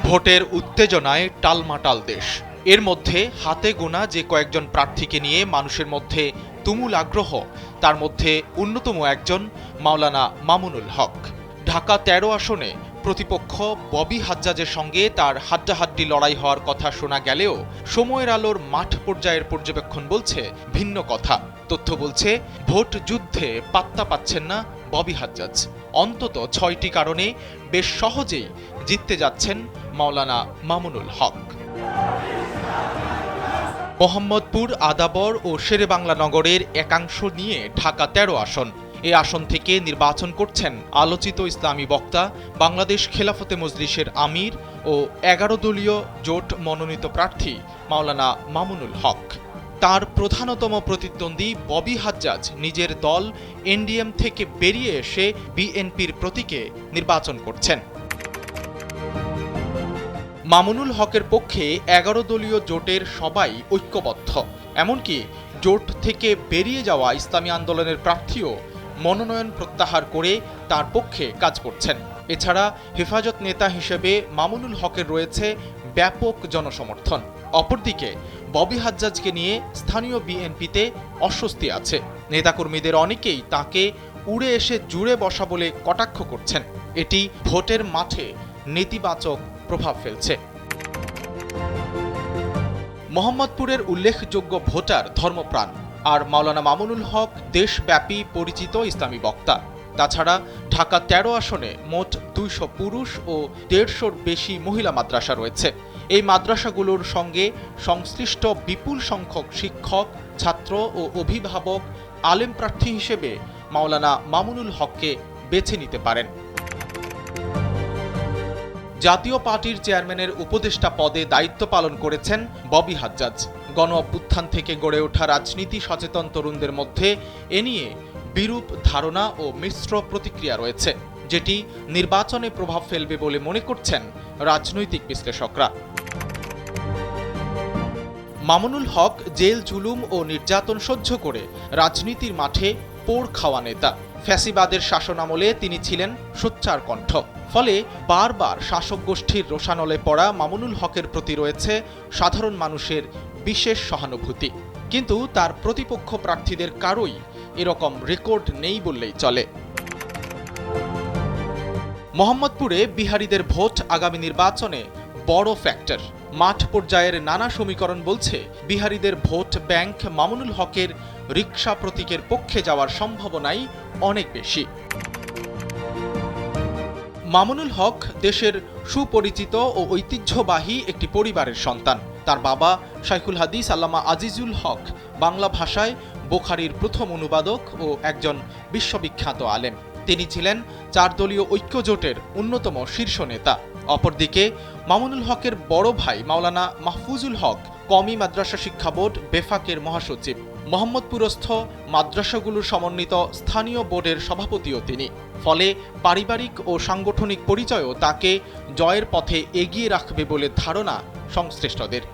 ভোটের উত্তেজনায় টালমাটাল দেশ। এর মধ্যে হাতে গোনা যে কয়েকজন প্রার্থীকে নিয়ে মানুষের মধ্যে তুমুল আগ্রহ, তার মধ্যে অন্যতম একজন মাওলানা মামুনুল হক। ঢাকা ১৩ আসনে প্রতিপক্ষ ববি হাজ্জাজের সঙ্গে তার হাড্ডাহাড্ডি লড়াই হওয়ার কথা শোনা গেলেও সময়ের আলোর মাঠ পর্যায়ের পর্যবেক্ষণ বলছে ভিন্ন কথা। তথ্য বলছে ভোট যুদ্ধে পাত্তা পাচ্ছেন না ববি হাজ্জাজ। অন্তত ৬টি কারণে বেশ সহজেই জিততে যাচ্ছেন মাওলানা মামুনুল হক। মোহাম্মদপুর, আদাবর ও শেরেবাংলা নগরের একাংশ নিয়ে ঢাকা ১৩ আসন। এ আসন থেকে নির্বাচন করছেন আলোচিত ইসলামী বক্তা, বাংলাদেশ খেলাফতে মজলিসের আমির ও ১১ দলীয় জোট মনোনীত প্রার্থী মাওলানা মামুনুল হক। তার প্রধানতম প্রতিদ্বন্দ্বী ববি হাজ্জাজ নিজের দল এনডিএম থেকে বেরিয়ে এসে বিএনপির প্রতীকে নির্বাচন করছেন। মামুনুল হকের পক্ষে ১১ দলীয় জোটের সবাই ঐক্যবদ্ধ। এমনকি জোট থেকে বেরিয়ে যাওয়া ইসলামী আন্দোলনের প্রার্থীও মনোনয়ন প্রত্যাহার করে তার পক্ষে কাজ করছেন। এছাড়া হেফাজত নেতা হিসেবে মামুনুল হকের রয়েছে ব্যাপক জনসমর্থন। অপরদিকে ববি হাজ্জাজকে নিয়ে স্থানীয় বিএনপিতে অস্বস্তি আছে। নেতাকর্মীদের অনেকেই তাকে উড়ে এসে জুড়ে বসা বলে কটাক্ষ করছেন। এটি ভোটের মাঠে নেতিবাচক প্রভাব ফেলছে। মোহাম্মদপুরের উল্লেখযোগ্য ভোটার ধর্মপ্রাণ, আর মাওলানা মামুনুল হক দেশব্যাপী পরিচিত ইসলামী বক্তা। তাছাড়া ঢাকা ১৩ আসনে মোট ২০০ পুরুষ ও ১৫০-র বেশি মহিলা মাদ্রাসা রয়েছে। এই মাদ্রাসাগুলোর সঙ্গে সংশ্লিষ্ট বিপুল সংখ্যক শিক্ষক, ছাত্র ও অভিভাবক আলেম প্রার্থী হিসেবে মাওলানা মামুনুল হককে বেছে নিতে পারেন। জাতীয় পার্টির চেয়ারম্যানের উপদেষ্টা পদে দায়িত্ব পালন করেছেন ববি হাজ্জাজ। গণ অভ্যুত্থান থেকে গড়ে ওঠা রাজনীতি সচেতন তরুণদের মধ্যে এ নিয়ে বিরূপ ধারণা ও মিশ্র প্রতিক্রিয়া রয়েছে, যেটি নির্বাচনে প্রভাব ফেলবে বলে মনে করছেন রাজনৈতিক বিশ্লেষকরা। মামুনুল হক জেল জুলুম ও নির্যাতন সহ্য করে রাজনীতির মাঠে পোড় খাওয়া নেতা। ফ্যাসিবাদের শাসনামলে তিনি ছিলেন সোচ্চার কণ্ঠ। ফলে বারবার শাসক গোষ্ঠীর রোষানলে পড়া মামুনুল হকের প্রতি রয়েছে সাধারণ মানুষের বিশেষ সহানুভূতি। কিন্তু তার প্রতিপক্ষ প্রার্থীদের কারোই এরকম রেকর্ড নেই বললেই চলে। মোহাম্মদপুরে বিহারীদের ভোট আগামী নির্বাচনে বড় ফ্যাক্টর। মাঠ পর্যায়ের নানা সমীকরণ বলছে বিহারীদের ভোট ব্যাংক মামুনুল হকের রিকশা প্রতীকের পক্ষে যাওয়ার সম্ভাবনাই অনেক বেশি। মামুনুল হক দেশের সুপরিচিত ও ঐতিহ্যবাহী একটি পরিবারের সন্তান। তার বাবা শাইখুল হাদিস আল্লামা আজিজুল হক বাংলা ভাষায় বুখারীর প্রথম অনুবাদক ও একজন বিশ্ববিখ্যাত আলেম। তিনি ছিলেন ৪ দলীয় ঐক্যজোটের অন্যতম শীর্ষ নেতা। অপরদিকে মামুনুল হকের বড় ভাই মাওলানা মাহফুজুল হক কওমি মাদ্রাসা শিক্ষা বোর্ড বেফাকের মহাসচিব। মোহাম্মদপুরস্থ মাদ্রাসাগুলোর সমন্বিত স্থানীয় বোর্ডের সভাপতিও তিনি। ফলে পারিবারিক ও সাংগঠনিক পরিচয়ও তাকে জয়ের পথে এগিয়ে রাখবে বলে ধারণা সংশ্লিষ্টদের।